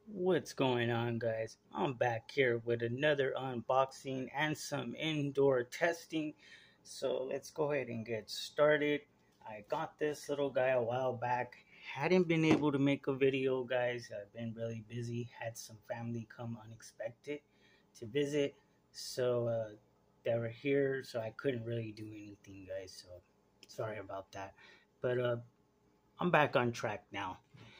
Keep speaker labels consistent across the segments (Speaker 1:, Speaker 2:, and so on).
Speaker 1: What's going on, guys? I'm back here with another unboxing and some indoor testing. So let's go ahead and get started. I got this little guy a while back. Hadn't been able to make a video, guys. I've been really busy. Had some family come unexpected to visit. So they were here, so I couldn't really do anything, guys. So sorry about that. But I'm back on track now.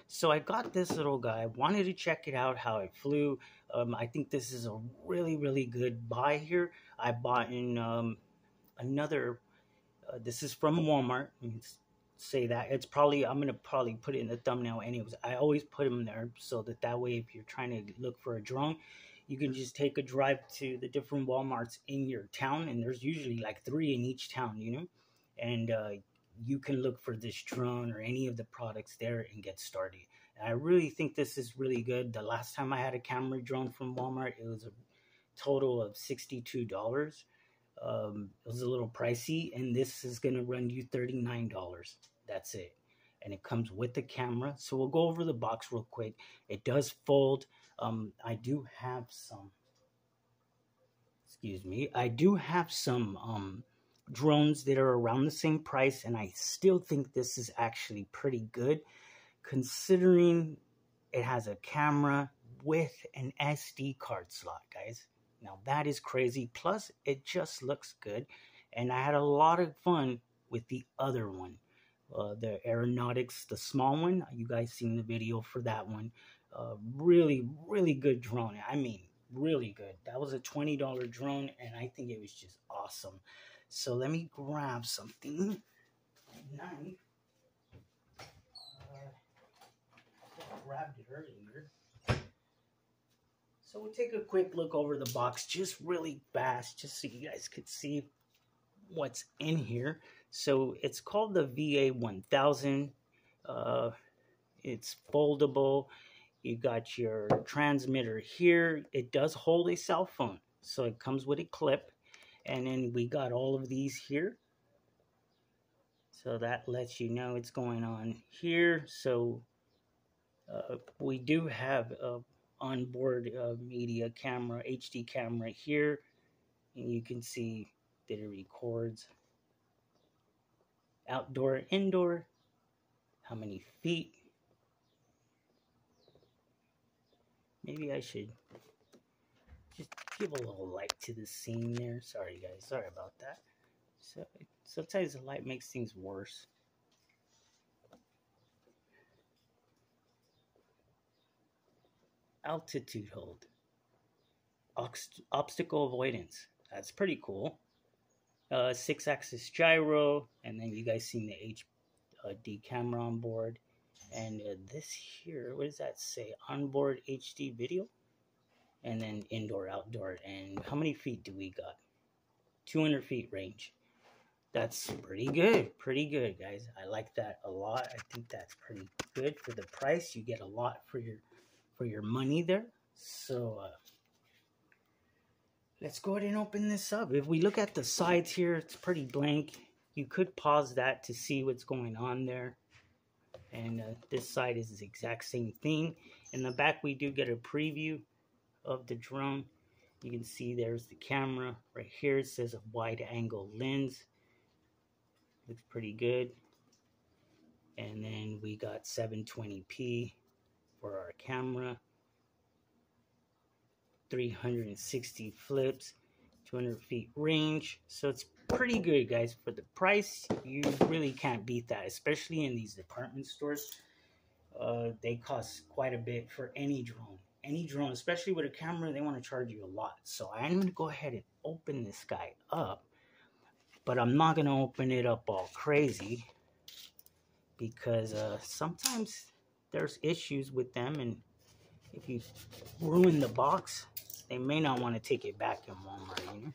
Speaker 1: So I got this little guy, wanted to check it out, how it flew. I think this is a really good buy here. I bought in another, this is from Walmart. You can say that. I'm going to probably put it in the thumbnail anyways. I always put them there so that way if you're trying to look for a drone, you can just take a drive to the different Walmarts in your town. And there's usually like 3 in each town, and you can look for this drone or any of the products there and get started. And I really think this is really good. The last time I had a camera drone from Walmart, it was a total of $62. It was a little pricey, and this is going to run you $39. That's it. And it comes with the camera. So we'll go over the box real quick. It does fold. I do have some, drones that are around the same price, and I still think this is actually pretty good considering it has a camera with an SD card slot, guys. Now that is crazy. Plus it just looks good, and I had a lot of fun with the other one, the Aeronautics, the small one. You guys seen the video for that one. Really good drone. I mean, really good. That was a $20 drone, and I think it was just awesome. So let me grab something. Knife. I grabbed it earlier. So we'll take a quick look over the box just really fast, just so you guys could see what's in here. So it's called the VA1000. It's foldable. You got your transmitter here. It does hold a cell phone, so it comes with a clip. And then we got all of these here. So that lets you know what's going on here. So we do have a onboard media camera, HD camera here. And you can see that it records outdoor, indoor, how many feet. Maybe I should just give a little light to the scene there. Sorry guys, sorry about that. So sometimes the light makes things worse. Altitude hold, obstacle avoidance. That's pretty cool. 6-axis gyro, and then you guys seen the HD camera on board. And this here, what does that say? Onboard HD video. And then indoor, outdoor. And how many feet do we got? 200 feet range. That's pretty good, guys. I like that a lot. I think that's pretty good for the price. You get a lot for your money there. So let's go ahead and open this up. If we look at the sides here, it's pretty blank. You could pause that to see what's going on there. And this side is the exact same thing. In the back, we do get a preview of the drone. You can see there's the camera. Right here it says a wide angle lens. Looks pretty good. And then we got 720p for our camera. 360 flips, 200 feet range. So it's pretty good, guys. For the price, you really can't beat that, especially in these department stores. They cost quite a bit for any drone. Any drone, especially with a camera, they want to charge you a lot. So I'm going to go ahead and open this guy up. But I'm not going to open it up all crazy, because sometimes there's issues with them. And if you ruin the box, they may not want to take it back in Walmart,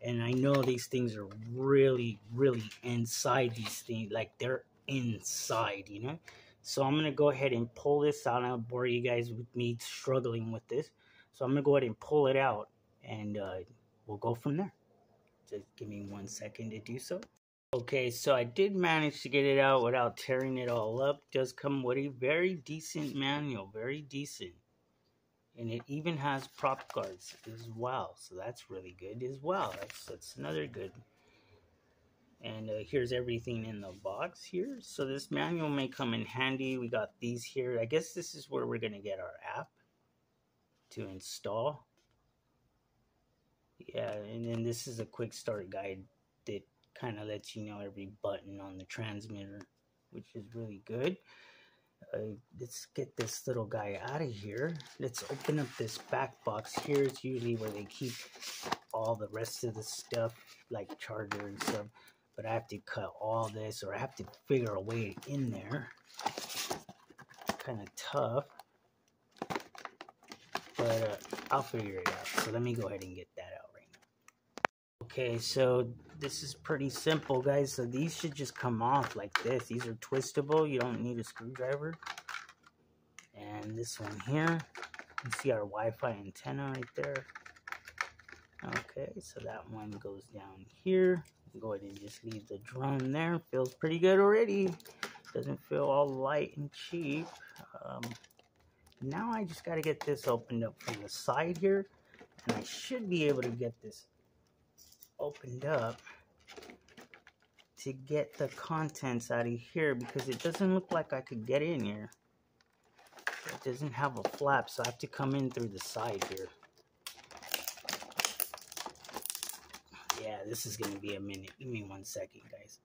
Speaker 1: And I know these things are really inside these things. Like, they're inside, So I'm going to go ahead and pull this out. I'll bore you guys with me struggling with this. So I'm going to go ahead and pull it out, and we'll go from there. Just give me 1 second to do so. Okay, so I did manage to get it out without tearing it all up. It does come with a very decent manual, very decent. And it even has prop guards as well, so that's really good as well. That's another good. And here's everything in the box here. So this manual may come in handy. We got these here. I guess this is where we're gonna get our app to install. Yeah, and then this is a quick start guide that kind of lets you know every button on the transmitter, which is really good. Let's get this little guy out of here. Let's open up this back box here. It's usually where they keep all the rest of the stuff, like charger and stuff. But I have to cut all this, or I have to figure a way in there. Kind of tough, but I'll figure it out. So let me go ahead and get that out right now. Okay, so this is pretty simple, guys. So these should just come off like this. These are twistable. You don't need a screwdriver. And this one here, you can see our Wi-Fi antenna right there. Okay, so that one goes down here. Go ahead and just leave the drone there. Feels pretty good already. Doesn't feel all light and cheap. Now I just got to get this opened up from the side here. And I should be able to get this opened up to get the contents out of here, because it doesn't look like I could get in here. It doesn't have a flap, so I have to come in through the side here. Yeah, this is going to be a minute. Give me 1 second, guys.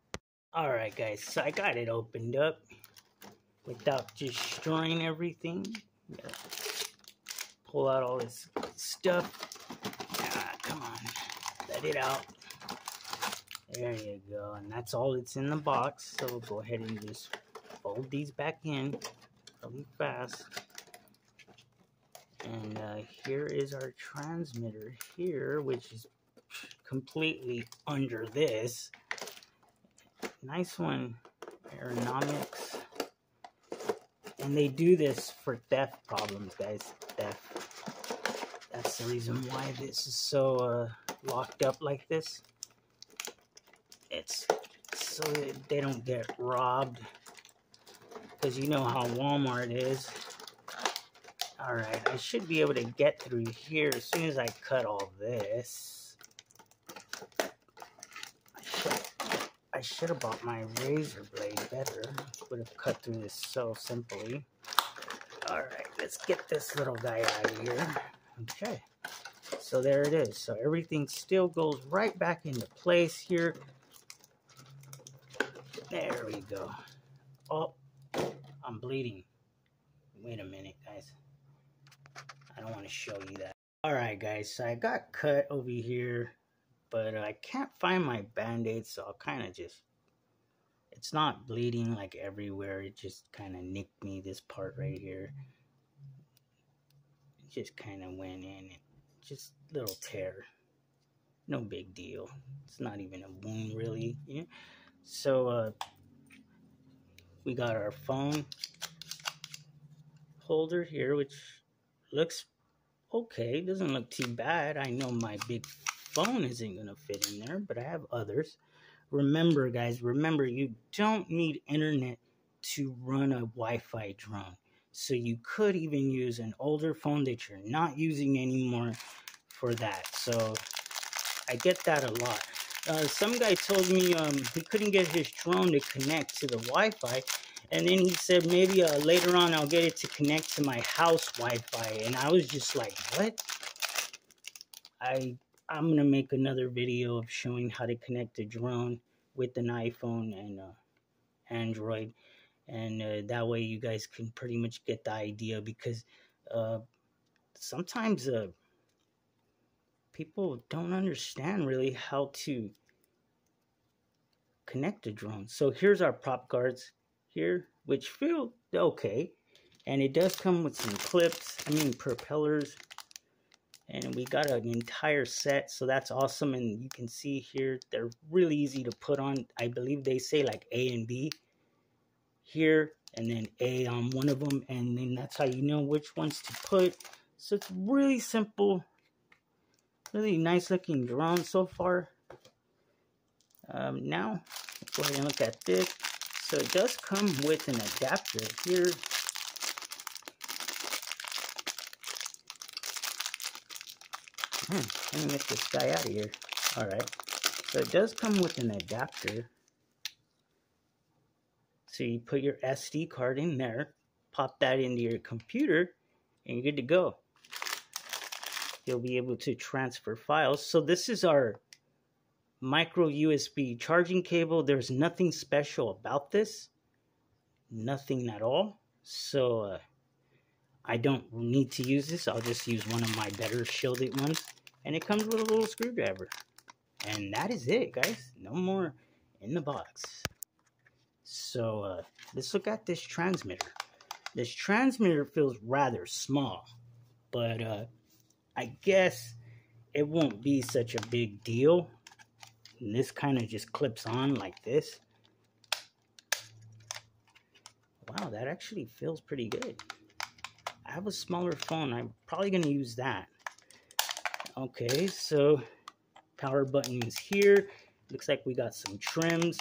Speaker 1: Alright, guys, so I got it opened up without destroying everything. Pull out all this stuff. Come on, let it out. There you go, and that's all that's in the box. So we'll go ahead and just fold these back in really fast. And here is our transmitter here, which is completely under this. Nice one, Aeronautics. And they do this for theft problems, guys. Theft. That's the reason why this is so locked up like this. It's so that they don't get robbed. Because you know how Walmart is. Alright, I should be able to get through here as soon as I cut all this. I should have bought my razor blade better. Would have cut through this so simply. Alright, let's get this little guy out of here. Okay, so there it is. So everything still goes right back into place here. There we go. Oh, I'm bleeding. Wait a minute, guys. I don't want to show you that. Alright, guys, so I got cut over here, but I can't find my band-aid, so I'll kind of just... It's not bleeding like everywhere. It just kind of nicked me, this part right here. It just kind of went in. Just a little tear. No big deal. It's not even a wound, really. Yeah. So, we got our phone holder here, which looks okay. Doesn't look too bad. I know my big phone isn't going to fit in there, but I have others. Remember, guys, remember, you don't need internet to run a Wi-Fi drone. So you could even use an older phone that you're not using anymore for that. So I get that a lot. Some guy told me he couldn't get his drone to connect to the Wi-Fi. And then he said, maybe later on I'll get it to connect to my house Wi-Fi. And I was just like, what? I'm going to make another video of showing how to connect a drone with an iPhone and Android. And that way you guys can pretty much get the idea, because sometimes people don't understand really how to connect a drone. So here's our prop guards here, which feel okay. And it does come with some clips, propellers. And we got an entire set, so that's awesome. And you can see here, they're really easy to put on. I believe they say like A and B here, and then A on one of them. And then that's how you know which ones to put. So it's really simple. Really nice looking drone so far. Now, let's go ahead and look at this. So it does come with an adapter here. Let me get this guy out of here. Alright, so it does come with an adapter. So you put your SD card in there, pop that into your computer, and you're good to go. You'll be able to transfer files. So this is our micro USB charging cable. There's nothing special about this. Nothing at all. So I don't need to use this. I'll just use one of my better shielded ones. And it comes with a little screwdriver. And that is it, guys. No more in the box. So let's look at this transmitter. This transmitter feels rather small, but I guess it won't be such a big deal. And this kind of just clips on like this. Wow, that actually feels pretty good. I have a smaller phone. I'm probably going to use that. Okay, so power button is here. Looks like we got some trims.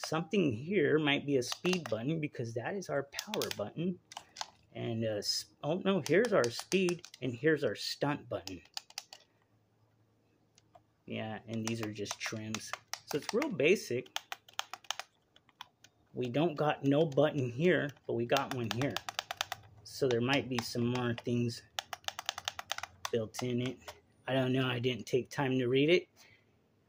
Speaker 1: Something here might be a speed button because that is our power button. And, oh no, here's our speed and here's our stunt button. Yeah, and these are just trims. So it's real basic. We don't got no button here, but we got one here. So there might be some more things built in it. I don't know, I didn't take time to read it.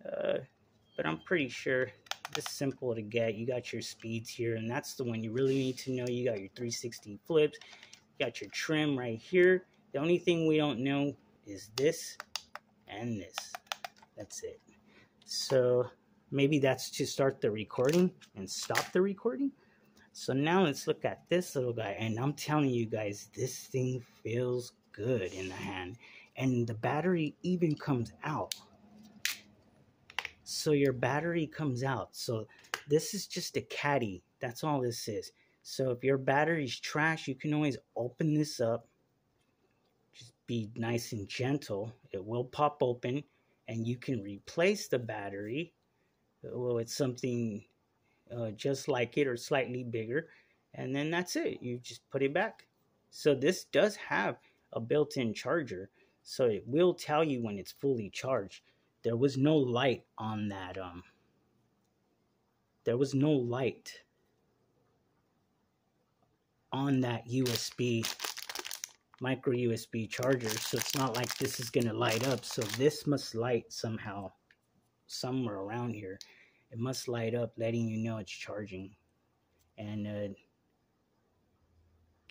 Speaker 1: But I'm pretty sure it's simple to get. You got your speeds here, and that's the one you really need to know. You got your 360 flips. You got your trim right here. The only thing we don't know is this and this. That's it. So maybe that's to start the recording and stop the recording. So now let's look at this little guy. And I'm telling you guys, this thing feels good in the hand. And the battery even comes out. So your battery comes out. So this is just a caddy. That's all this is. So if your battery's trash, you can always open this up. Just be nice and gentle. It will pop open and you can replace the battery. Well, it's something just like it or slightly bigger. And then that's it. You just put it back. So this does have a built-in charger. So it will tell you when it's fully charged. There was no light on that. There was no light on that USB, micro USB charger. So it's not like this is going to light up. So this must light somehow, somewhere around here. It must light up, letting you know it's charging. And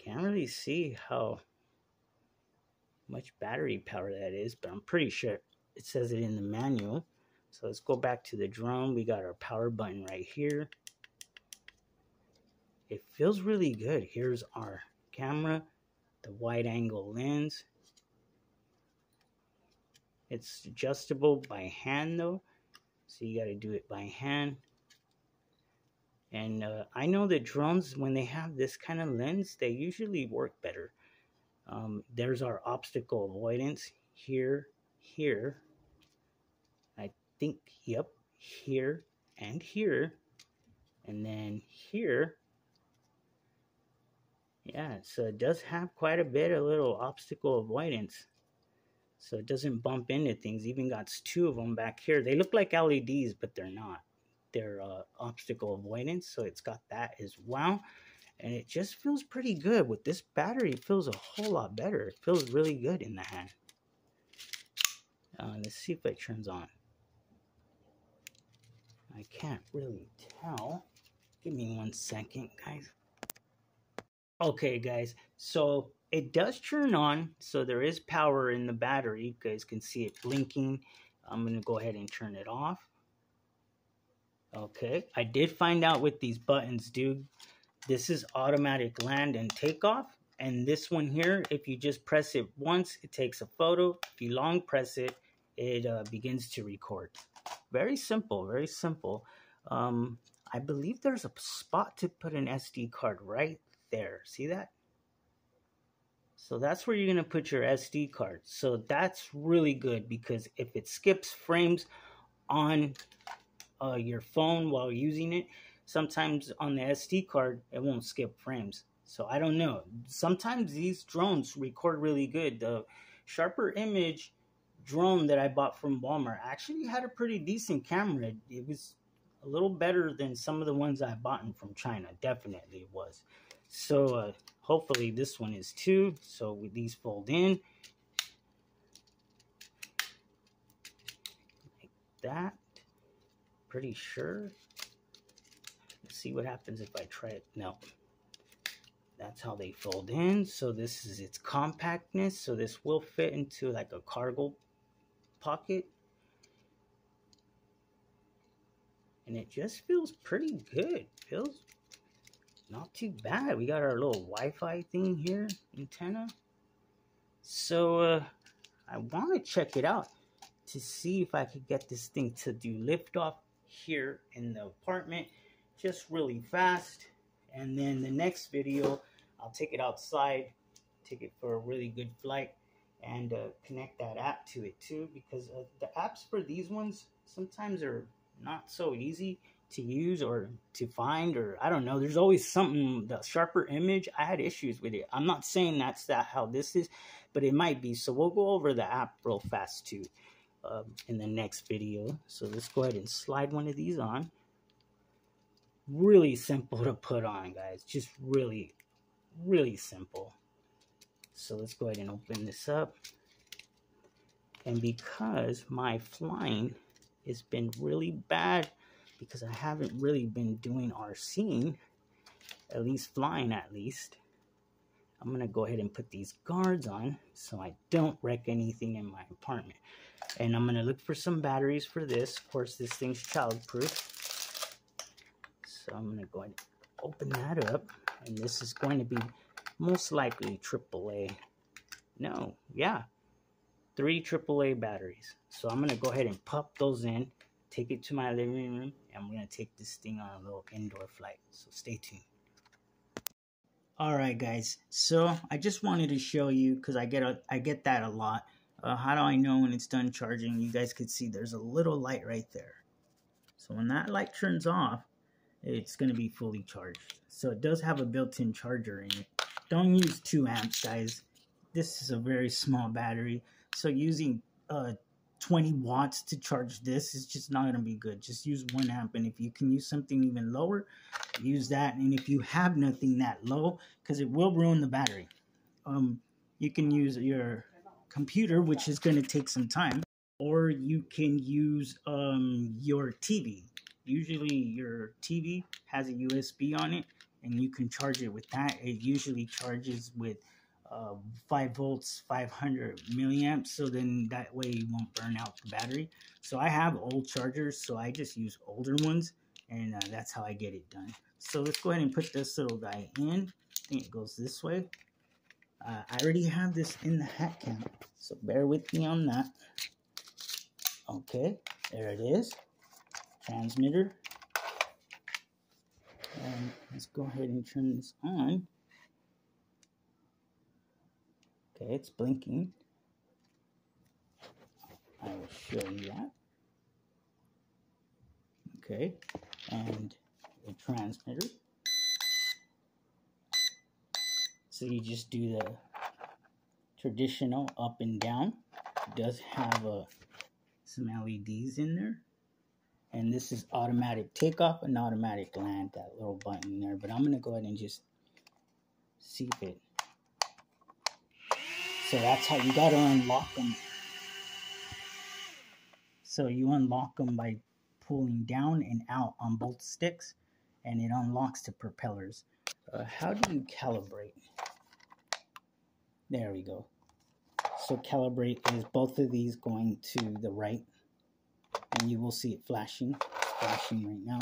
Speaker 1: can't really see how much battery power that is, but I'm pretty sure it says it in the manual. So let's go back to the drone. We got our power button right here. It feels really good. Here's our camera, the wide angle lens. It's adjustable by hand though, so you got to do it by hand. And I know that drones, when they have this kind of lens, they usually work better. There's our obstacle avoidance here, here. I think, yep, here and here. And then here. Yeah, so it does have quite a bit of little obstacle avoidance. So it doesn't bump into things. Even got two of them back here. They look like LEDs, but they're not. They're obstacle avoidance. So it's got that as well. And it just feels pretty good. With this battery, it feels a whole lot better. It feels really good in the hand. Let's see if it turns on. I can't really tell. Give me 1 second, guys. Okay, guys. So it does turn on. So there is power in the battery. You guys can see it blinking. I'm going to go ahead and turn it off. Okay. I did find out with these buttons, dude. This is automatic land and takeoff. And this one here, if you just press it once, it takes a photo. If you long press it, it begins to record. Very simple, very simple. I believe there's a spot to put an SD card right there. See that? So that's where you're going to put your SD card. So that's really good because if it skips frames on your phone while using it, sometimes on the SD card, it won't skip frames. So I don't know. Sometimes these drones record really good. The sharper image drone that I bought from Walmart actually had a pretty decent camera. It was a little better than some of the ones I bought from China. Definitely it was. So hopefully this one is too. So with these fold in like that. Pretty sure. Let's see what happens if I try it. No. That's how they fold in. So this is its compactness. So this will fit into like a cargo pocket. And it just feels pretty good. Feels not too bad. We got our little Wi-Fi thing here, antenna. So I want to check it out to see if I could get this thing to do liftoff here in the apartment just really fast. And then the next video, I'll take it outside, take it for a really good flight, and connect that app to it too, because the apps for these ones sometimes are not so easy to use or to find, or I don't know, there's always something. The sharper image, I had issues with it. I'm not saying that's how this is, but it might be. So we'll go over the app real fast too in the next video. So let's go ahead and slide one of these on. Really simple to put on, guys. Just really simple. So let's go ahead and open this up. And because my flying has been really bad, because I haven't really been doing RCing, at least flying at least, I'm going to go ahead and put these guards on so I don't wreck anything in my apartment. And I'm going to look for some batteries for this. Of course, this thing's childproof. So I'm going to go ahead and open that up. And this is going to be most likely AAA. No, yeah. 3 AAA batteries. So I'm going to go ahead and pop those in, take it to my living room, and we're going to take this thing on a little indoor flight. So stay tuned. Alright guys, so I just wanted to show you, because I get that a lot. How do I know when it's done charging? You guys could see there's a little light right there. So when that light turns off, it's going to be fully charged. So it does have a built-in charger in it. Don't use 2 amps, guys. This is a very small battery. So using 20 watts to charge this is just not going to be good. Just use 1 amp. And if you can use something even lower, use that. And if you have nothing that low, because it will ruin the battery, you can use your computer, which is going to take some time, or you can use your TV. Usually your TV has a USB on it, and you can charge it with that. It usually charges with 5 volts, 500 milliamps, so then that way you won't burn out the battery. So I have old chargers, so I just use older ones, and that's how I get it done. So let's go ahead and put this little guy in. I think it goes this way. I already have this in the hat cam, so bear with me on that. Okay, there it is. Transmitter. And let's go ahead and turn this on. Okay, it's blinking. I will show you that. Okay, and the transmitter. So you just do the traditional up and down. It does have some LEDs in there. And this is automatic takeoff and automatic land, that little button there. But I'm going to go ahead and just see if it... So that's how you got to unlock them. So you unlock them by pulling down and out on both sticks, and it unlocks the propellers. How do you calibrate? There we go. So calibrate is both of these going to the right, and you will see it flashing right now.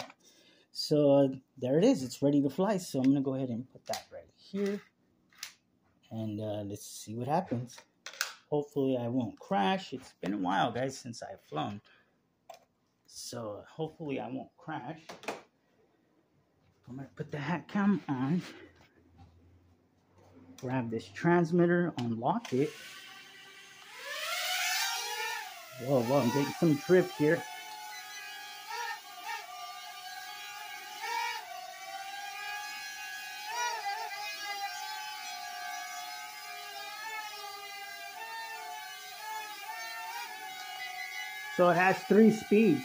Speaker 1: So there it is. It's ready to fly. So I'm going to go ahead and put that right here, and let's see what happens. Hopefully I won't crash. It's been a while, guys, since I've flown. So hopefully I won't crash. I'm going to put the hat cam on. Grab this transmitter, unlock it. Whoa, I'm getting some drift here. So it has 3 speeds.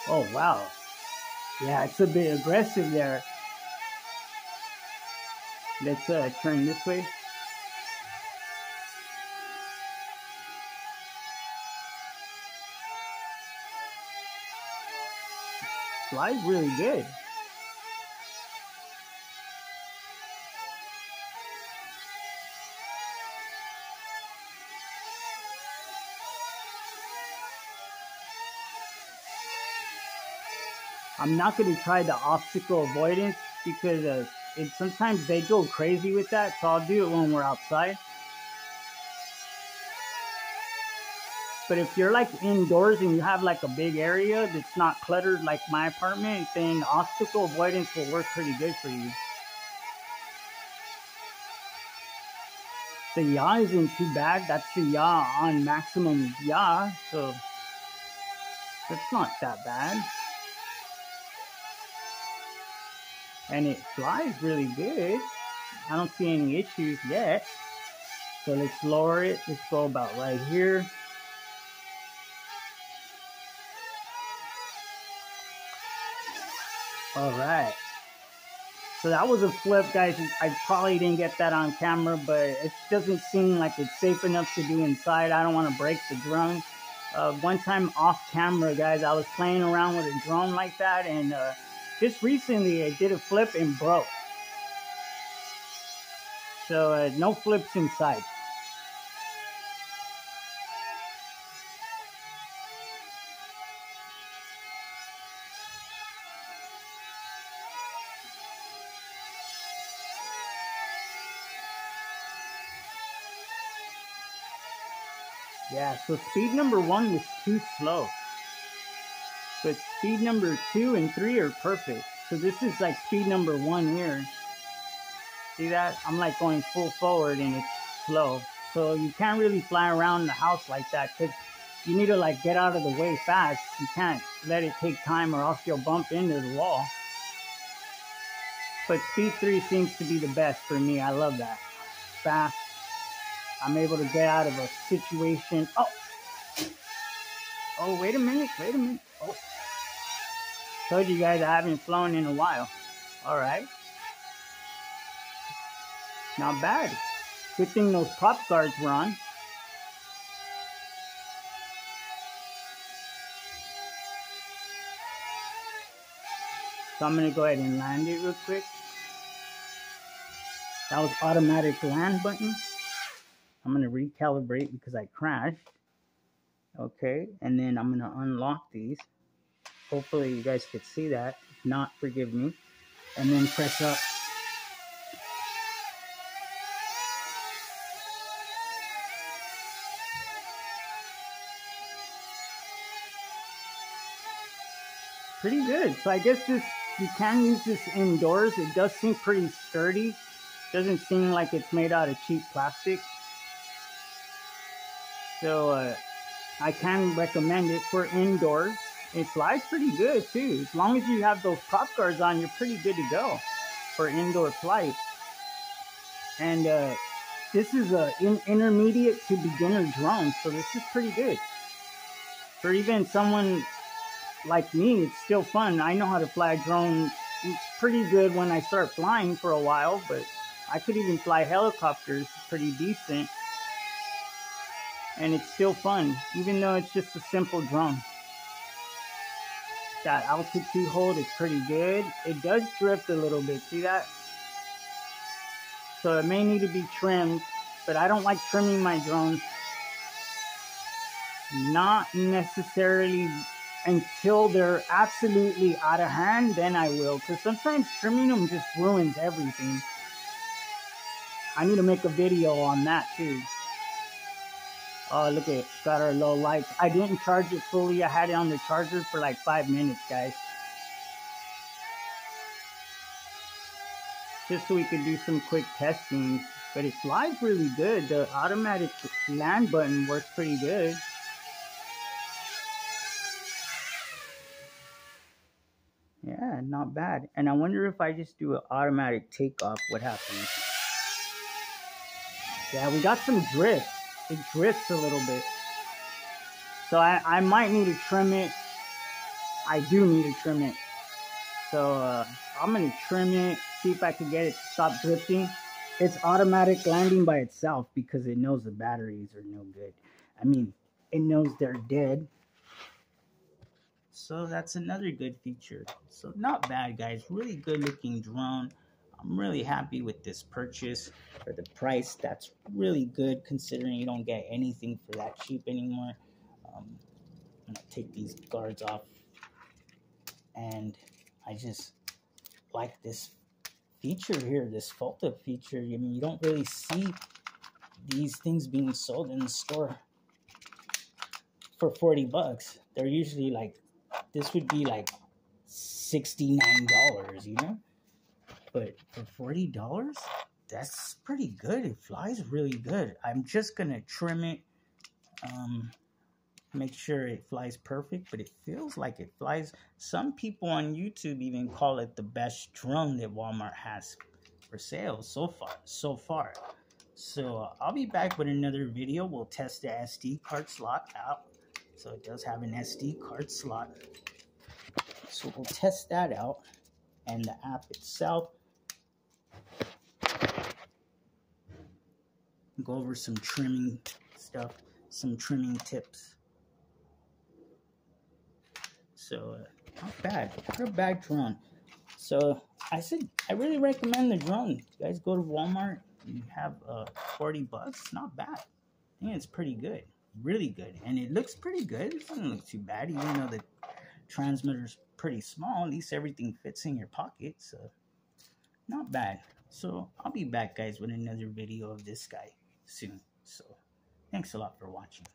Speaker 1: Oh, wow. Yeah, it's a bit aggressive there. Let's turn this way. Flies really good. I'm not going to try the obstacle avoidance because sometimes they go crazy with that, so I'll do it when we're outside. But if you're like indoors and you have like a big area that's not cluttered like my apartment, then obstacle avoidance will work pretty good for you. The yaw isn't too bad. That's the yaw on maximum yaw, so that's not that bad. And it flies really good. I don't see any issues yet. So let's lower it. Let's go about right here. All right. So that was a flip, guys. I probably didn't get that on camera, but it doesn't seem like it's safe enough to do inside. I don't want to break the drone. One time off camera, guys, I was playing around with a drone like that, and just recently I did a flip and broke. So no flips inside. Yeah, so speed number 1 was too slow. But speed number 2 and 3 are perfect. So this is like speed number 1 here. See that? I'm like going full forward and it's slow. So you can't really fly around the house like that because you need to like get out of the way fast. You can't let it take time or else you'll bump into the wall. But speed 3 seems to be the best for me. I love that. Fast. I'm able to get out of a situation. Oh, wait a minute. Oh, told you guys I haven't flown in a while. All right. Not bad. Good thing those prop guards were on. So I'm going to go ahead and land it real quick. That was automatic land button. I'm going to recalibrate because I crashed. Okay, and then I'm going to unlock these. Hopefully you guys could see that. If not, forgive me. And then press up. Pretty good. So I guess you can use this indoors. It does seem pretty sturdy. Doesn't seem like it's made out of cheap plastic. So I can recommend it for indoors. It flies pretty good too. As long as you have those prop guards on, you're pretty good to go for indoor flight. And this is a intermediate to beginner drone, so this is pretty good. For even someone like me, it's still fun. I know how to fly a drone. It's pretty good when I start flying for a while, but I could even fly helicopters pretty decent. And it's still fun, even though it's just a simple drone. That altitude hold is pretty good. It does drift a little bit, see that? So it may need to be trimmed, but I don't like trimming my drones. Not necessarily until they're absolutely out of hand, then I will. Because sometimes trimming them just ruins everything. I need to make a video on that too. Oh, look at it. Got our low lights. I didn't charge it fully. I had it on the charger for like 5 minutes, guys. Just so we could do some quick testing. But it flies really good. The automatic land button works pretty good. Yeah, not bad. And I wonder if I just do an automatic takeoff, what happens? Yeah, we got some drift. it drifts a little bit. So I might need to trim it. I do need to trim it. So I'm going to trim it, see if I can get it to stop drifting. It's automatic landing by itself because it knows the batteries are no good. I mean, it knows they're dead. So that's another good feature. So not bad, guys. Really good looking drone. I'm really happy with this purchase for the price. That's really good considering you don't get anything for that cheap anymore. I'm gonna take these guards off, and I just like this feature here, this photo feature. I mean, you don't really see these things being sold in the store for 40 bucks. They're usually like, this would be like $69, you know? But for $40, that's pretty good. It flies really good. I'm just gonna trim it, make sure it flies perfect, but it feels like it flies. Some people on YouTube even call it the best drone that Walmart has for sale so far. So I'll be back with another video. We'll test the SD card slot out. So it does have an SD card slot. So we'll test that out, and the app itself. Go over some trimming stuff, some trimming tips. So not bad, not a bad drone. So I really recommend the drone. You guys go to Walmart, you have 40 bucks, not bad. I think it's pretty good, really good, and it looks pretty good. It doesn't look too bad, even though the transmitter's pretty small. At least everything fits in your pocket, so not bad. So I'll be back, guys, with another video of this guy soon. So thanks a lot for watching.